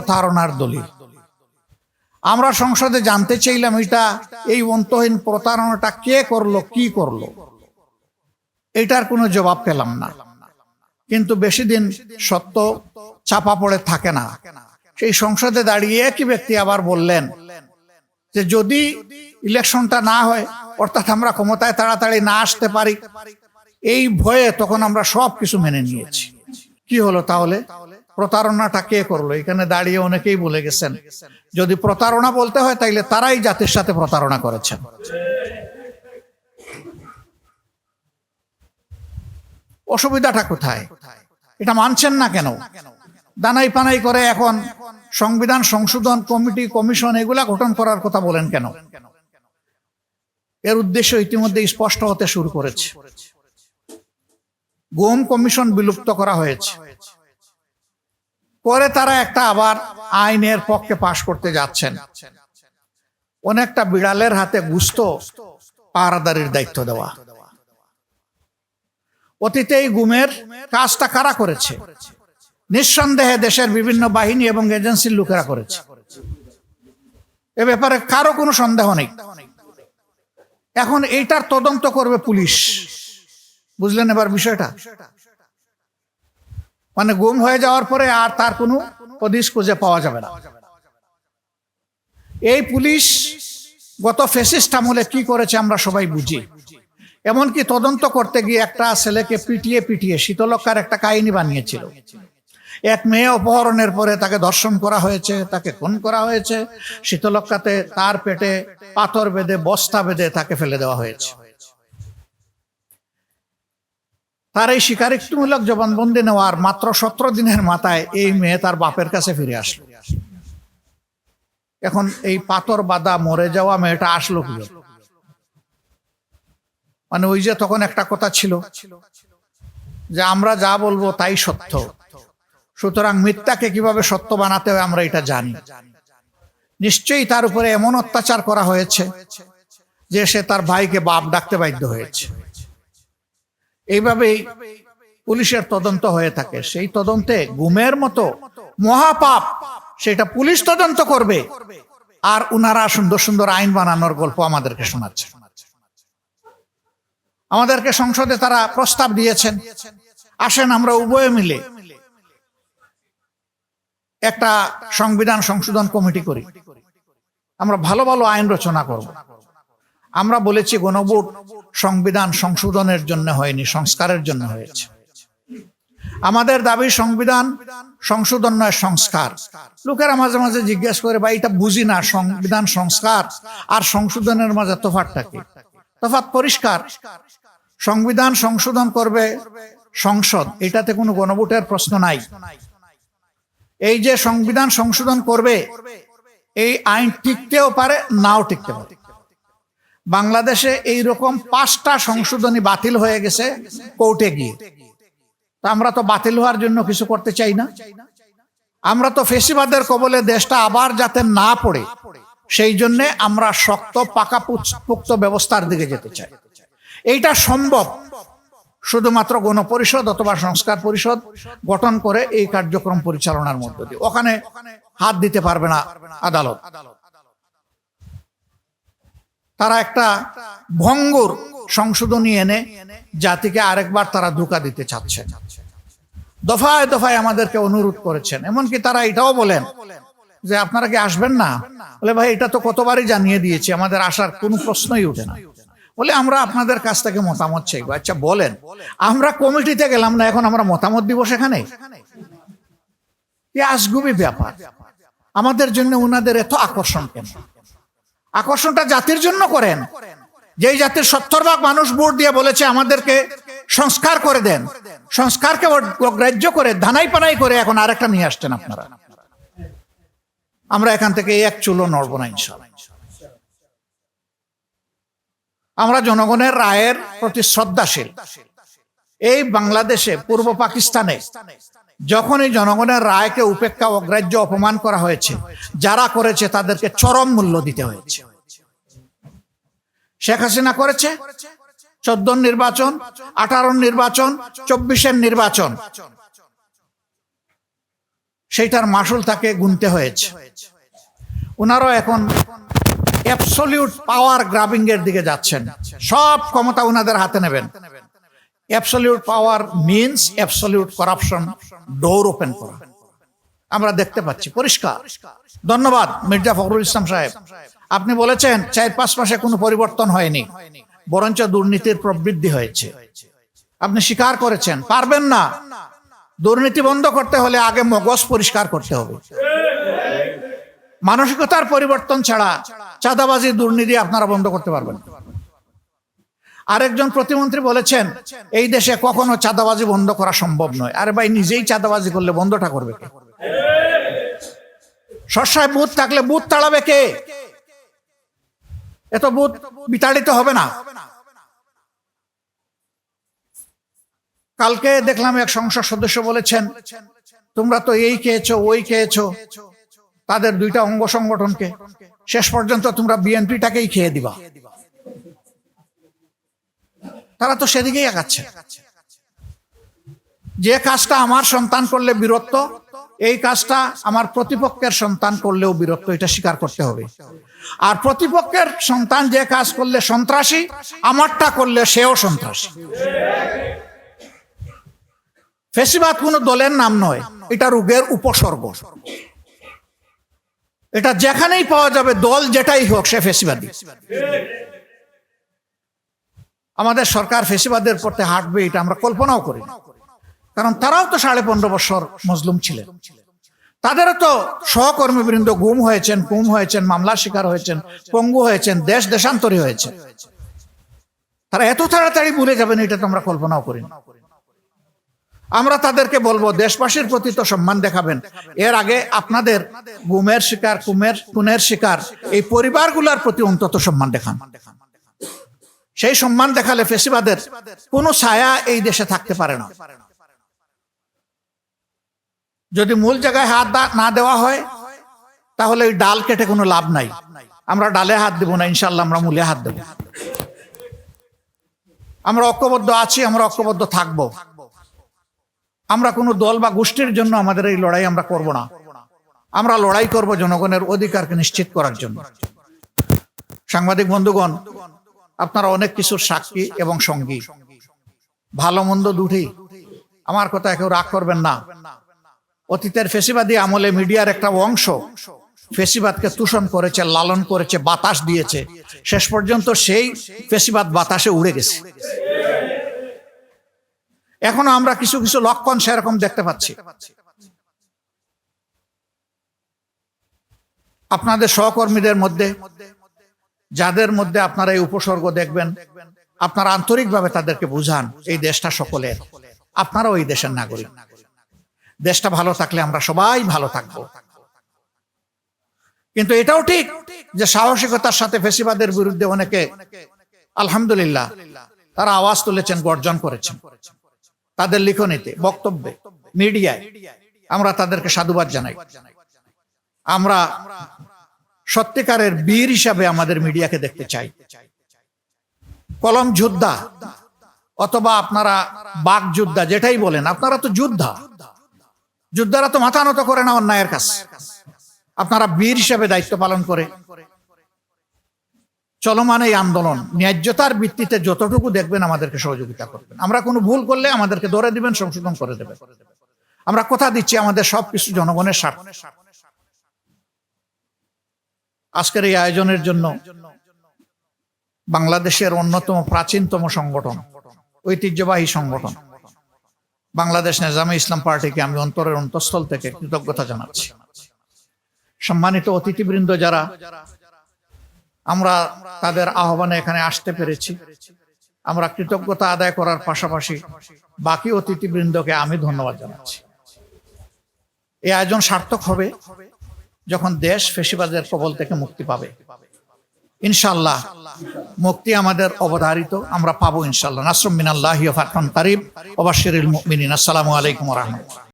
প্রতারণার দলিল। আমরা সংসদে জানতে চাইলাম এটা এই অন্তহীন প্রতারণাটা কে করলো, কি করলো, এটার কোনো জবাব পেলাম না। কিন্তু বেশি দিন সত্য চাপা পড়ে থাকে না। সেই সংসদে দাঁড়িয়ে একই ব্যক্তি আবার বললেন যে যদি ইলেকশনটা না হয়, অর্থাৎ আমরা ক্ষমতায় তাড়াতাড়ি না আসতে পারি, এই ভয়ে তখন আমরা সব কিছু মেনে নিয়েছি। কি হলো তাহলে? প্রতারণাটা কে করলো? এখানে দাঁড়িয়ে অনেকেই বলে গেছেন যদি প্রতারণা বলতে হয় তাইলে তারাই জাতির সাথে প্রতারণা করেছেন। অসুবিধাটা কোথায়? এটা মানছেন না কেন? দানাই পানাই করে এখন সংবিধান সংশোধন কমিটি, কমিশন এগুলা গঠন করার কথা বলেন কেন? এর উদ্দেশ্য ইতিমধ্যে স্পষ্ট হতে শুরু করেছে। গুম কমিশন বিলুপ্ত করা হয়েছে, পরে তারা একটা আবার আইনের পক্ষে পাশ করতে যাচ্ছেন। অনেকটা বিড়ালের হাতে গুস্ত পাহারাদারির দায়িত্ব দেওয়া। অতীতে এই গুমের কাজটা কারা করেছে? নিঃসন্দেহে দেশের বিভিন্ন বাহিনী এবং এজেন্সির লোকেরা করেছে, এ ব্যাপারে কারো কোনো সন্দেহ নেই। এখন এইটার তদন্ত করবে পুলিশ। বুঝলেন এবার বিষয়টা? মানে গুম হয়ে যাওয়ার পরে আর তার কোনো হদিস খুঁজে পাওয়া যাবে না। এই পুলিশ গত ফ্যাসিস্ট আমলে কি করেছে আমরা সবাই বুঝি। এমনকি তদন্ত করতে গিয়ে একটা ছেলেকে পিটিয়ে পিটিয়ে শীতলক্ষার একটা কাহিনী বানিয়েছিল। এক মেয়ে অপহরণের পরে তাকে ধর্ষণ করা হয়েছে, তাকে খুন করা হয়েছে, শীতলক্ষাতে তার পেটে পাথর বেঁধে বস্তা বেঁধে তাকে ফেলে দেওয়া হয়েছে। তার এই স্বীকারোক্তিমূলক জবানবন্দি নেওয়ার মাত্র 17 দিনের মাথায় এই মেয়ে তার বাপের কাছে ফিরে আসলো। এখন এই পাথর বাঁধা মরে যাওয়া মেয়েটা আসলো কি? মানে ওই যে তখন একটা কথা ছিল যে আমরা যা বলবো তাই সত্য, সুতরাং মিথ্যাকে কিভাবে সত্য বানাতে হয় আমরা এটা জানি। নিশ্চয়ই তার উপরে এমন অত্যাচার করা হয়েছে যে সে তার ভাইকে বাপ ডাকতে বাধ্য হয়েছে। এইভাবেই পুলিশের তদন্ত হয়ে থাকে। সেই তদন্তে গুমের মতো মহাপাপ সেটা পুলিশ তদন্ত করবে, আর উনারা সুন্দর সুন্দর আইন বানানোর গল্প আমাদেরকে শোনাচ্ছে। আমাদেরকে সংসদে তারা প্রস্তাব দিয়েছেন, আসেন আমরা উভয়ে মিলে একটা সংবিধান সংশোধন কমিটি করি, আমরা ভালো ভালো আইন রচনা করব। আমরা বলেছি গণভোট সংবিধান সংশোধনের জন্য হয়নি, সংস্কারের জন্য হয়েছে। আমাদের দাবি সংবিধান সংশোধন নয়, সংস্কার। লোকেরা মাঝে মাঝে জিজ্ঞাসা করে ভাই এটা বুঝি না, সংবিধান সংস্কার আর সংশোধনের মাঝে তফাৎটা কি? তফাৎ পরিষ্কার। সংবিধান সংশোধন করবে সংসদ, এটাতে কোনো গণভোটের প্রশ্ন নাই। এই যে সংবিধান সংশোধন করবে এই আইন টিকতেও পারে, নাও টিকতে পারে। বাংলাদেশে এইরকম 5টা সংশোধনী বাতিল হয়ে গেছে কোর্টে গিয়ে। তা আমরা তো বাতিল হওয়ার জন্য কিছু করতে চাই না। আমরা তো ফেসিবাদের কবলে দেশটা আবার যাতে না পড়ে সেই জন্য আমরা শক্ত পাকাপোক্ত ব্যবস্থার দিকে যেতে চাই। এইটা সম্ভব শুধুমাত্র গণপরিষদ অথবা সংস্কার পরিষদ গঠন করে এই কার্যক্রম পরিচালনার মধ্য দিয়ে। ওখানে হাত দিতে পারবে না আদালত। তারা একটা ভঙ্গুর সংশোধনী এনে জাতিকে আরেকবার তারা ধোঁকা দিতে চাচ্ছে। দফায় দফায় আমাদেরকে অনুরোধ করেছেন। এমনকি তারা এটাও বলেন যে আপনারা কি আসবেন না? বলে ভাই এটা তো কতবারই জানিয়ে দিয়েছি, আমাদের আসার কোনো প্রশ্নই ওঠে না। বলে আমরা আপনাদের কাছ থেকে মতামত চাইবো। আচ্ছা বলেন, আমরা কমিটিতে গেলাম না, এখন আমরা মতামত দিব সেখানে? কি আজগুবি ব্যাপার। আমাদের জন্য উনাদের এত আকর্ষণ কেন? আকর্ষণটা জাতির জন্য করেন। যেই জাতির 70% মানুষ ভোট দিয়ে বলেছে আমাদেরকে সংস্কার করে দেন, সংস্কারকে অগ্রাহ্য করে ধানাই পানাই করে এখন আরেকটা নিয়ে আসছেন আপনারা। আমরা এখান থেকে এক চুলো নড়ব না ইনশাআল্লাহ। আমরা জনগণের রায়ের প্রতি শ্রদ্ধাশীল। এই বাংলাদেশে পূর্ব পাকিস্তানে যখন এই জনগণের রায়কে উপেক্ষা, অগ্রাহ্য, অপমান করা হয়েছে, যারা করেছে তাদেরকে চরম মূল্য দিতে হয়েছে। শেখ হাসিনা করেছে 14 নির্বাচন, 18 নির্বাচন, 24 নির্বাচন। সেইটার মাসুল তাকে গুনতে হয়েছে। ওনারাও এখন অ্যাবসলিউট পাওয়ার গ্রাবিং এর দিকে যাচ্ছেন, সব ক্ষমতা ওনাদের হাতে নেবেন। অ্যাবসলিউট পাওয়ার means absolute corruption door open করা, আমরা দেখতে পাচ্ছি পরিষ্কার। ধন্যবাদ মির্জা ফখরুল ইসলাম সাহেব, আপনি বলেছেন 4-5 মাসে কোনো পরিবর্তন হয়নি, বরঞ্চ দুর্নীতির প্রবৃদ্ধি হয়েছে। আপনি স্বীকার করেছেন। পারবেন না, দুর্নীতি বন্ধ করতে হলে আগে মগজ পরিষ্কার করতে হবে। মানসিকতার পরিবর্তন ছাড়া চাঁদাবাজি দুর্নীতি আপনারা বন্ধ করতে পারবেন না। আরেকজন প্রতিমন্ত্রী বলেছেন এই দেশে কখনো চাঁদাবাজি বন্ধ করা সম্ভব নয়। আরে ভাই, নিজেই চাঁদাবাজি করলে বন্ধটা করবে কে? সরসায় বুথ থাকলে বুথ তাড়াবে কে? এত বুথ বিতাড়িত হবে না। কালকে দেখলাম এক সংসদ সদস্য বলেছেন তোমরা তো এই খেয়েছো ওই খেয়েছো, তাদের 2টা অঙ্গ সংগঠনকে, শেষ পর্যন্ত তোমরা বিএনপিটাকেই খেয়ে দিবা। তারা তো সেদিকেই আগাচ্ছে। যে কাজটা আমার সন্তান করলে বীরত্ব, এই কাজটা আমার প্রতিপক্ষের সন্তান করলেও বীরত্ব, এটা স্বীকার করতে হবে। আর প্রতিপক্ষের সন্তান যে কাজ করলে সন্ত্রাসী, আমারটা করলে সেও সন্ত্রাসী। ফেসিবাদ কোনো দলের নাম নয়, এটা রোগের উপসর্গ। এটা যেখানেই পাওয়া যাবে, দল যেটাই হোক, সে ফেসিবাদী। আমাদের সরকার ফেসিবাদের পথে হাঁটবে এটা আমরা কল্পনাও করি না, কারণ তারাও তো 15.5 বছর মজলুম ছিলেন। তাদেরও তো সহকর্মীবৃন্দ গুম হয়েছেন, মামলার শিকার হয়েছেন, পঙ্গু হয়েছেন, দেশ দেশান্তরী হয়েছে। তারা এত তাড়াতাড়ি ভুলে যাবেন এটা তো আমরা কল্পনাও করি না। আমরা তাদেরকে বলবো দেশবাসীর প্রতি তো সম্মান দেখাবেন। এর আগে আপনাদের গুমের শিকার, খুনের শিকার এই পরিবারগুলোর প্রতি অন্তত সম্মান দেখান। সেই সম্মান দেখালে ফেসিবাদের কোনো ছায়া এই দেশে থাকতে পারে না। যদি মূল জায়গায় হাত না দেওয়া হয় তাহলে ওই ডাল কেটে কোনো লাভ নাই। আমরা ডালে হাত দেব না, ইনশাল্লাহ আমরা মূলে হাত দেব। আমরা ঐক্যবদ্ধ আছি, আমরা ঐক্যবদ্ধ থাকবো। আমরা কোনো দল বা গোষ্ঠীর জন্য আমাদের এই লড়াই আমরা করব না। আমরা লড়াই করব জনগণের অধিকারকে নিশ্চিত করার জন্য। সাংবাদিক বন্ধুগণ, আপনারা অনেক কিছুর সাক্ষী এবং সঙ্গী, ভালো মন্দ দুটি। আমার কথা কেউ রাগ করবেন না। অতীতের ফেসিবাদী আমলে মিডিয়ার একটা অংশ ফেসিবাদকে তুষণ করেছে, লালন করেছে, বাতাস দিয়েছে। শেষ পর্যন্ত সেই ফেসিবাদ বাতাসে উড়ে গেছে। এখনো আমরা কিছু কিছু লক্ষণ সেরকম দেখতে পাচ্ছি। আপনাদের সহকর্মীদের মধ্যে যাদের মধ্যে আপনারা এই উপসর্গ দেখবেন, আপনারা আন্তরিকভাবে তাদেরকে বুঝান এই দেশটা সকলের, আপনারাও এই দেশের নাগরিক। দেশটা ভালো থাকলে আমরা সবাই ভালো থাকবো। কিন্তু এটাও ঠিক যে সাহসিকতার সাথে ফেসিবাদের বিরুদ্ধে অনেকে আলহামদুলিল্লাহ তারা আওয়াজ তুলেছেন, গর্জন করেছেন। তাদের লিখনীতে, বক্তব্যে, মিডিয়ায় আমরা তাদেরকে সাধুবাদ জানাই। আমরা সত্যিকারের বীর হিসাবে আমাদের মিডিয়াকে দেখতে চাই। কলম যোদ্ধা অথবা আপনারা বাক যোদ্ধা যেটাই বলেন, আপনারা তো যোদ্ধা। যোদ্ধারা তো মাথা নত করে না অন্যায়ের কাছে। আপনারা বীর হিসাবে দায়িত্ব পালন করে চলমান এই আন্দোলন ন্যায্যতার ভিত্তিতে যতটুকু দেখবেন আমাদেরকে সহযোগিতা করবেন। আমরা কোনো ভুল করলে আমাদেরকে ধরে দিবেন, সংশোধন করে দেবেন। আমরা কথা দিচ্ছি আমাদের সবকিছু জনগণের স্বার্থে। আজকের এই আয়োজনের জন্য বাংলাদেশের অন্যতম প্রাচীনতম সংগঠন, ঐতিহ্যবাহী সংগঠন বাংলাদেশ নেজামে ইসলাম পার্টিকে আমি অন্তরের অন্তঃস্থল থেকে কৃতজ্ঞতা জানাচ্ছি। সম্মানিত অতিথিবৃন্দ যারা, আমরা তাদের আহ্বানে এখানে আসতে পেরেছি, আমরা কৃতজ্ঞতা আদায় করার পাশাপাশি বাকি অতিথিবৃন্দকে আমি ধন্যবাদ জানাচ্ছি। এই আয়োজন সার্থক হবে যখন দেশ ফেসিবাদের কবল থেকে মুক্তি পাবে। ইনশাআল্লাহ মুক্তি আমাদের অবধারিত, আমরা পাবো ইনশাআল্লাহ। নাসরুম মিনাল্লাহি ওয়া ফাতহুন কারীব ওয়া বাশশিরিল মুমিনিন। আসসালামু আলাইকুম ওয়া রাহমাতুল্লাহ।